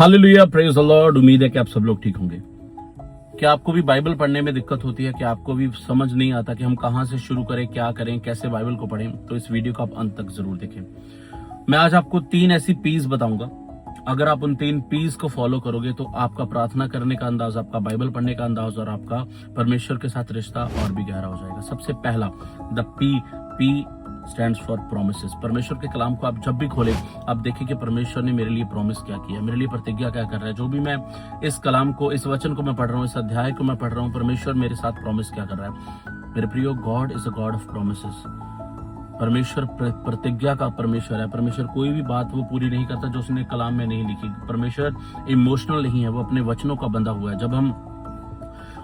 Hallelujah, praise the Lord. उम्मीद है कि आप सब लोग ठीक होंगे। क्या आपको भी बाइबल पढ़ने में दिक्कत होती है? क्या आपको भी समझ नहीं आता कि हम कहां से शुरू करें, क्या करें, कैसे बाइबल को पढ़ें? तो इस वीडियो को आप अंत तक जरूर देखें। मैं आज आपको 3 ऐसी पीस बताऊंगा। अगर आप उन 3 पीस को फॉलो करोगे तो आपका प्रार्थना करने का अंदाज, आपका बाइबल पढ़ने का अंदाज और आपका परमेश्वर के साथ रिश्ता और भी गहरा हो जाएगा। सबसे पहला, the P stands for promises. परमेश्वर के कलाम को आप जब भी खोलें, आप देखिए कि परमेश्वर ने मेरे लिए प्रॉमिस क्या किया, मेरे लिए प्रतिज्ञा क्या कर रहा है। जो भी मैं इस कलाम को, इस वचन को मैं पढ़ रहा हूँ, इस अध्याय को मैं पढ़ रहा हूँ, परमेश्वर मेरे साथ प्रॉमिस क्या कर रहा है। मेरे प्रियो, God is a God of promises. परमेश्वर प्रतिज्ञा का परमेश्वर है। परमेश्वर कोई भी बात वो पूरी नहीं करता जो उसने कलाम में नहीं लिखी। परमेश्वर इमोशनल नहीं है, वो अपने वचनों का बंधा हुआ है। जब हम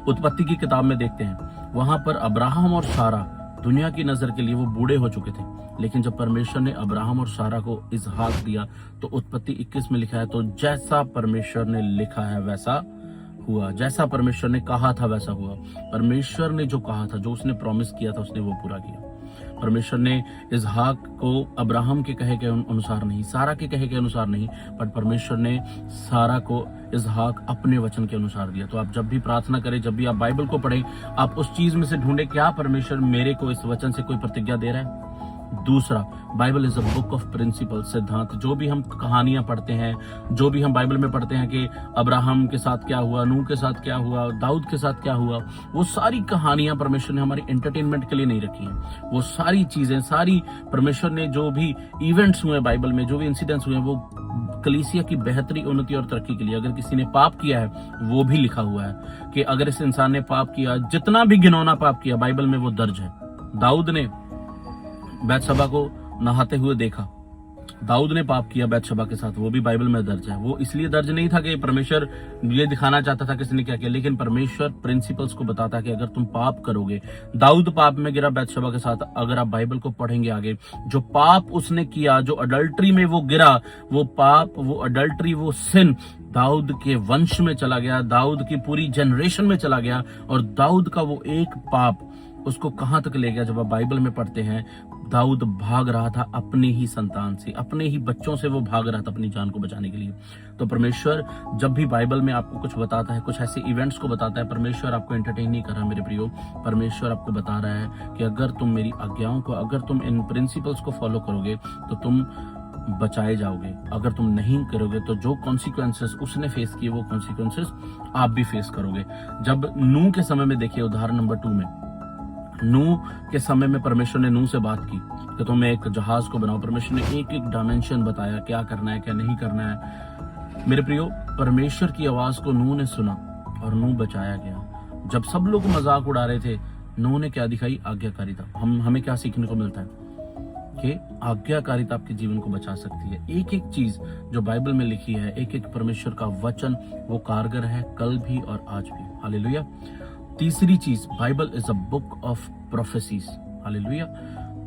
उत्पत्ति की किताब में देखते हैं, वहां पर अब्राहम और सारा दुनिया की नजर के लिए वो बूढ़े हो चुके थे, लेकिन जब परमेश्वर ने अब्राहम और सारा को इसहाक दिया तो उत्पत्ति 21 में लिखा है, तो जैसा परमेश्वर ने लिखा है वैसा हुआ, जैसा परमेश्वर ने कहा था वैसा हुआ। परमेश्वर ने जो कहा था, जो उसने प्रॉमिस किया था, उसने वो पूरा किया। परमेश्वर ने इसहाक को अब्राहम के कहे के अनुसार नहीं, सारा के कहे के अनुसार नहीं, पर परमेश्वर ने सारा को इसहाक अपने वचन के अनुसार दिया। तो आप जब भी प्रार्थना करें, जब भी आप बाइबल को पढ़ें, आप उस चीज में से ढूंढे, क्या परमेश्वर मेरे को इस वचन से कोई प्रतिज्ञा दे रहा है। दूसरा, Bible is a book of principle, सिद्धांत। जो भी हम कहानियां पढ़ते हैं, जो भी हम बाइबल में पढ़ते हैं कि अब्राहम के साथ क्या हुआ, नूह के साथ क्या हुआ, दाऊद के साथ क्या हुआ, वो सारी कहानियां परमेश्वर ने हमारी एंटरटेनमेंट के लिए नहीं रखी हैं। वो सारी चीजें, सारी परमेश्वर ने जो भी इवेंट्स हुए बाइबल में, जो भी इंसिडेंट्स हुए, वो कलीसिया की बेहतरी, उन्नति और तरक्की के लिए। अगर किसी ने पाप किया है, वो भी लिखा हुआ है कि अगर इस इंसान ने पाप किया, जितना भी घिनौना पाप किया, बाइबल में वो दर्ज है। दाऊद ने बैतशबा को नहाते हुए देखा, दाऊद ने पाप किया बैतशबा के साथ, वो भी बाइबल में दर्ज है। वो इसलिए दर्ज नहीं था कि परमेश्वर ये दिखाना चाहता था किसने क्या किया, लेकिन परमेश्वर प्रिंसिपल्स को बताता है कि अगर तुम पाप करोगे, दाऊद पाप में गिरा बैतशबा के साथ। अगर आप बाइबल को पढ़ेंगे आगे, जो पाप उसने किया, जो अडल्ट्री में वो गिरा, वो पाप, वो अडल्ट्री, वो सिन दाऊद के वंश में चला गया, दाऊद की पूरी जनरेशन में चला गया। और दाऊद का वो एक पाप उसको कहां तक ले गया। जब आप बाइबल में पढ़ते हैं, दाऊद भाग रहा था अपनी ही संतान से, अपने ही बच्चों से वो भाग रहा था अपनी जान को बचाने के लिए। तो परमेश्वर जब भी बाइबल में आपको कुछ बताता है, कुछ ऐसे इवेंट्स को बताता है, परमेश्वर आपको एंटरटेन नहीं कर रहा मेरे प्रियो। परमेश्वर आपको बता रहा है कि अगर तुम मेरी आज्ञाओं को, अगर तुम इन प्रिंसिपल्स को फॉलो करोगे तो तुम बचाए जाओगे। अगर तुम नहीं करोगे तो जो कॉन्सिक्वेंसेस उसने फेस किए, वो कॉन्सिक्वेंसेस आप भी फेस करोगे। जब नूह के समय में देखिए, उदाहरण नंबर 2 में, नूह के समय में परमेश्वर ने नूह से बात की कि तुम एक जहाज को बनाओ। परमेश्वर ने एक एक डायमेंशन बताया, क्या करना है, क्या नहीं करना है। मेरे प्रियो, परमेश्वर की आवाज को नूह ने सुना और नूह बचाया गया। जब सब लोग मजाक उड़ा रहे थे, नूह ने क्या दिखाई? आज्ञाकारिता। हमें क्या सीखने को मिलता है कि आज्ञाकारिता आपके जीवन को बचा सकती है। एक एक चीज जो बाइबल में लिखी है, एक एक परमेश्वर का वचन, वो कारगर है कल भी और आज भी। हालेलुया। तीसरी चीज, Bible is a book of prophecies. Hallelujah.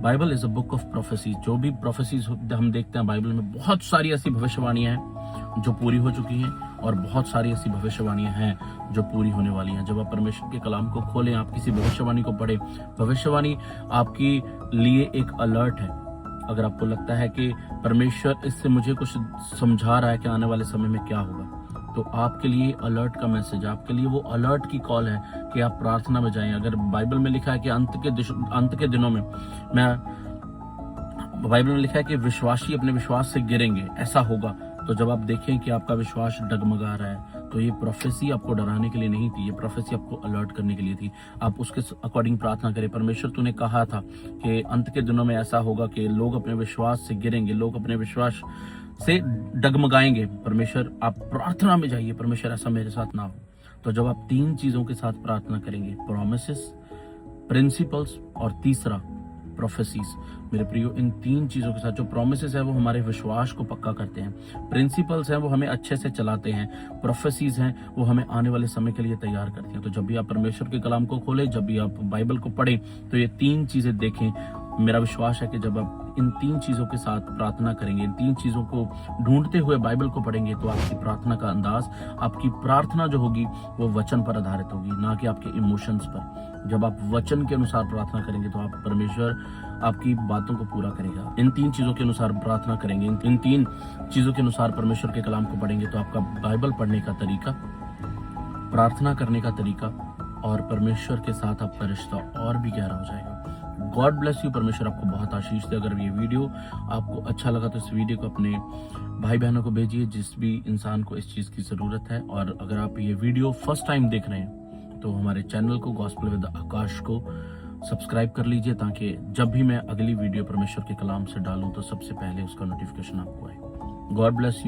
Bible is a book of prophecies. जो भी प्रोफेसीज हम देखते हैं बाइबल में, बहुत सारी ऐसी भविष्यवाणियां हैं जो पूरी हो चुकी हैं और बहुत सारी ऐसी भविष्यवाणियां हैं जो पूरी होने वाली हैं। जब आप परमेश्वर के कलाम को खोलें, आप किसी भविष्यवाणी को पढ़ें, भविष्यवाणी आपके लिए एक अलर्ट है। अगर आपको लगता है कि परमेश्वर इससे मुझे कुछ समझा रहा है कि आने वाले समय में क्या होगा, तो आपके लिए अलर्ट का मैसेज, आपके लिए वो अलर्ट की कॉल है कि आप प्रार्थना में जाएं। अगर बाइबल में लिखा है कि अंत के दिनों में, बाइबल में लिखा है कि विश्वासी अपने विश्वास से गिरेंगे, ऐसा होगा। तो जब आप देखें कि आपका विश्वास डगमगा रहा है, तो ये प्रोफेसी आपको डराने के लिए नहीं थी, ये प्रोफेसी आपको अलर्ट करने के लिए थी। आप उसके अकॉर्डिंग प्रार्थना करें। परमेश्वर तूने कहा था कि अंत के दिनों में ऐसा होगा कि लोग अपने विश्वास से गिरेंगे, लोग अपने विश्वास से डगमगाएंगे। परमेश्वर, आप प्रार्थना में जाइए, परमेश्वर ऐसा मेरे साथ ना हो। तो जब आप 3 चीजों के साथ प्रार्थना करेंगे, प्रोमिसेस, प्रिंसिपल्स और तीसरा प्रोफेसीज, मेरे प्रियो, इन 3 चीजों के साथ, जो प्रोमिसेस है वो हमारे विश्वास को पक्का करते हैं, प्रिंसिपल्स हैं वो हमें अच्छे से चलाते हैं, प्रोफेसीज हैं वो हमें आने वाले समय के लिए तैयार करते हैं। तो जब भी आप परमेश्वर के कलाम को खोलें, जब भी आप बाइबल को पढ़ें, तो ये 3 चीजें देखें। मेरा विश्वास है कि जब आप आप इन 3 चीजों के साथ प्रार्थना करेंगे, इन 3 चीजों को ढूंढते हुए बाइबल को पढ़ेंगे, तो आपकी प्रार्थना का अंदाज, आपकी प्रार्थना जो होगी वो वचन पर आधारित होगी, ना कि आपके इमोशंस पर। जब आप वचन के अनुसार प्रार्थना करेंगे तो आप परमेश्वर आपकी बातों को पूरा करेगा। इन 3 चीजों के अनुसार प्रार्थना करेंगे, इन 3 चीजों के अनुसार परमेश्वर के कलाम को पढ़ेंगे, तो आपका बाइबल पढ़ने का तरीका, प्रार्थना करने का तरीका और परमेश्वर के साथ आपका रिश्ता और भी गहरा हो जाएगा। God bless you. परमेश्वर आपको बहुत आशीष दे। अगर ये वीडियो आपको अच्छा लगा तो इस वीडियो को अपने भाई बहनों को भेजिए, जिस भी इंसान को इस चीज की जरूरत है। और अगर आप ये वीडियो फर्स्ट टाइम देख रहे हैं तो हमारे चैनल को गॉस्पेल विद आकाश को सब्सक्राइब कर लीजिए, ताकि जब भी मैं अगली वीडियो परमेश्वर के कलाम से डालूं तो सबसे पहले उसका नोटिफिकेशन आपको आए। God bless you.